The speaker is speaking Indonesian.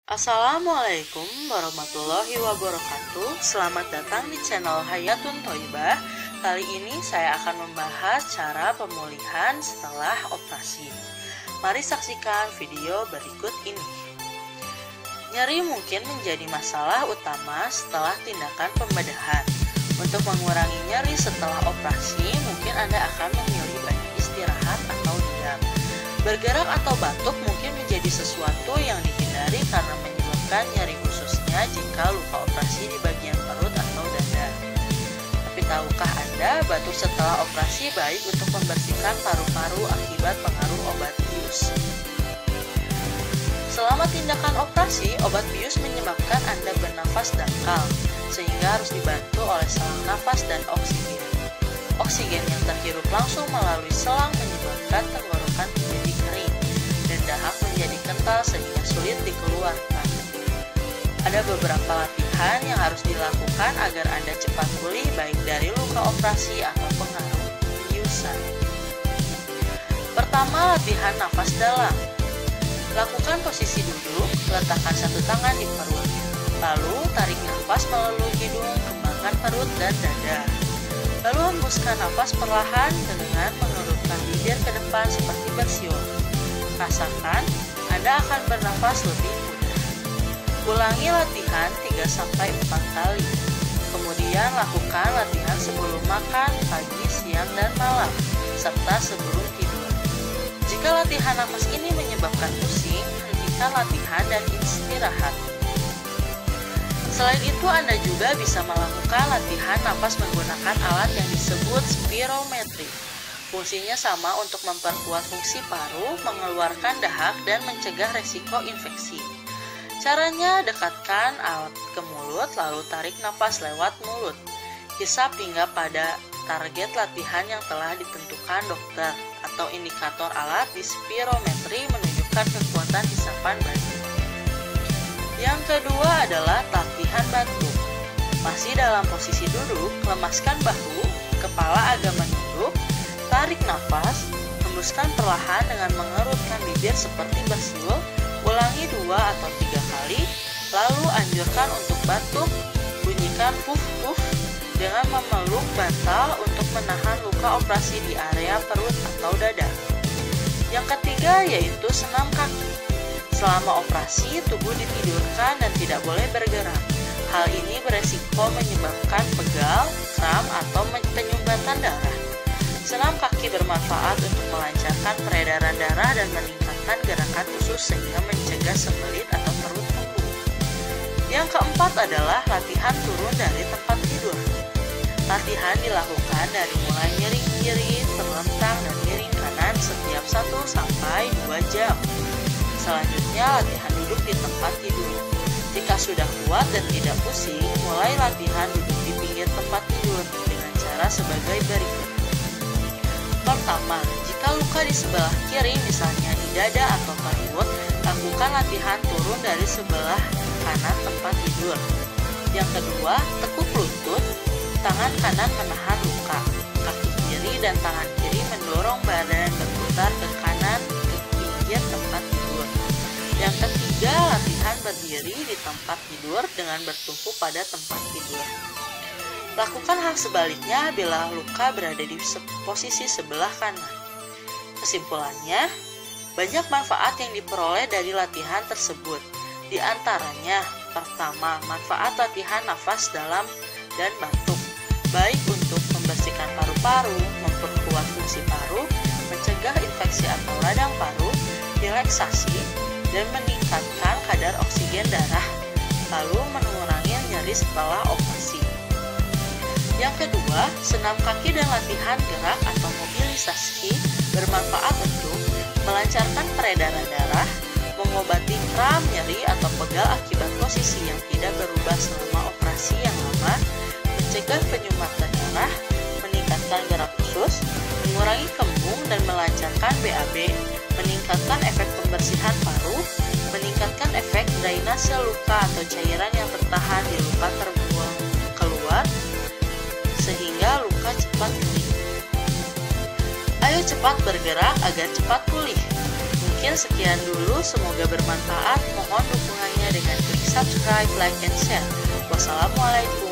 Assalamualaikum warahmatullahi wabarakatuh. Selamat datang di channel Hayatun Thoibah. Kali ini saya akan membahas cara pemulihan setelah operasi. Mari saksikan video berikut ini. Nyeri mungkin menjadi masalah utama setelah tindakan pembedahan. Untuk mengurangi nyeri setelah operasi, mungkin Anda akan memilih banyak istirahat atau diam. Bergerak atau batuk mungkin menjadi sesuatu yang dihindari karena menyebabkan nyeri, khususnya jika luka operasi di bagian perut atau dada. Tapi tahukah Anda, batuk setelah operasi baik untuk membersihkan paru-paru akibat pengaruh obat bius. Selama tindakan operasi, obat bius menyebabkan Anda bernafas dangkal, sehingga harus dibantu oleh selang nafas dan oksigen. Oksigen yang terhirup langsung melalui selang menyebabkan tenggorokan menjadi kering dan dahak menjadi kental sehingga sulit dikeluarkan. Ada beberapa latihan yang harus dilakukan agar Anda cepat pulih baik dari luka operasi atau pengaruh biusan. Pertama, latihan nafas dalam. Lakukan posisi duduk, letakkan satu tangan di perut. Lalu tarik nafas melalui hidung, kembangkan perut dan dada. Lalu hembuskan nafas perlahan dengan mengerutkan bibir ke depan seperti bersiul. Rasakan, Anda akan bernafas lebih mudah. Ulangi latihan 3-4 kali. Kemudian lakukan latihan sebelum makan, pagi, siang, dan malam, serta sebelum tidur. Jika latihan nafas ini menyebabkan pusing, hentikan latihan dan istirahat. Selain itu, Anda juga bisa melakukan latihan napas menggunakan alat yang disebut spirometri. Fungsinya sama untuk memperkuat fungsi paru, mengeluarkan dahak, dan mencegah resiko infeksi. Caranya, dekatkan alat ke mulut, lalu tarik napas lewat mulut. Hisap hingga pada target latihan yang telah ditentukan dokter, atau indikator alat di spirometri menunjukkan kekuatan hisapan badan. Yang kedua adalah latihan batuk. Masih dalam posisi duduk, lemaskan bahu, kepala agak menunduk, tarik nafas, hembuskan perlahan dengan mengerutkan bibir seperti bersiul, ulangi 2 atau 3 kali, lalu anjurkan untuk batuk, bunyikan puff-puff dengan memeluk bantal untuk menahan luka operasi di area perut atau dada. Yang ketiga yaitu senam kaki. Selama operasi, tubuh ditidurkan dan tidak boleh bergerak. Hal ini beresiko menyebabkan pegal, kram, atau penyumbatan darah. Senam kaki bermanfaat untuk melancarkan peredaran darah dan meningkatkan gerakan usus sehingga mencegah sembelit atau perut kembung. Yang keempat adalah latihan turun dari tempat tidur. Latihan dilakukan dari mulai miring kiri, terlentang, dan miring kanan setiap 1-2 jam. Selanjutnya, latihan duduk di tempat tidur. Jika sudah kuat dan tidak pusing, mulai latihan duduk di pinggir tempat tidur dengan cara sebagai berikut. Pertama, jika luka di sebelah kiri, misalnya di dada atau perut, lakukan latihan turun dari sebelah kanan tempat tidur. Yang kedua, tekuk lutut, tangan kanan menahan luka. Kaki kiri dan tangan kiri mendorong badan berputar ke kanan ke pinggir tempat tidur. Yang ketiga, latihan berdiri di tempat tidur dengan bertumpu pada tempat tidur. Lakukan hal sebaliknya bila luka berada di posisi sebelah kanan. Kesimpulannya, banyak manfaat yang diperoleh dari latihan tersebut. Di antaranya, pertama, manfaat latihan nafas dalam dan batuk, baik untuk membersihkan paru-paru, memperkuat fungsi paru, mencegah infeksi atau radang paru, relaksasi, dan meningkatkan kadar oksigen darah, lalu mengurangi nyeri setelah operasi. Yang kedua, senam kaki dan latihan gerak atau mobilisasi bermanfaat untuk melancarkan peredaran darah, mengobati kram, nyeri, atau pegal akibat posisi yang tidak berubah selama operasi yang lama, mencegah penyumbatan darah, meningkatkan gerak usus, mengurangi kembung dan melancarkan BAB, meningkatkan efek pembersihan paru, meningkatkan efek drainase luka atau cairan yang tertahan di luka terbuang keluar, sehingga luka cepat pulih. Ayo cepat bergerak agar cepat pulih. Mungkin sekian dulu, semoga bermanfaat. Mohon dukungannya dengan subscribe, like, and share. Wassalamualaikum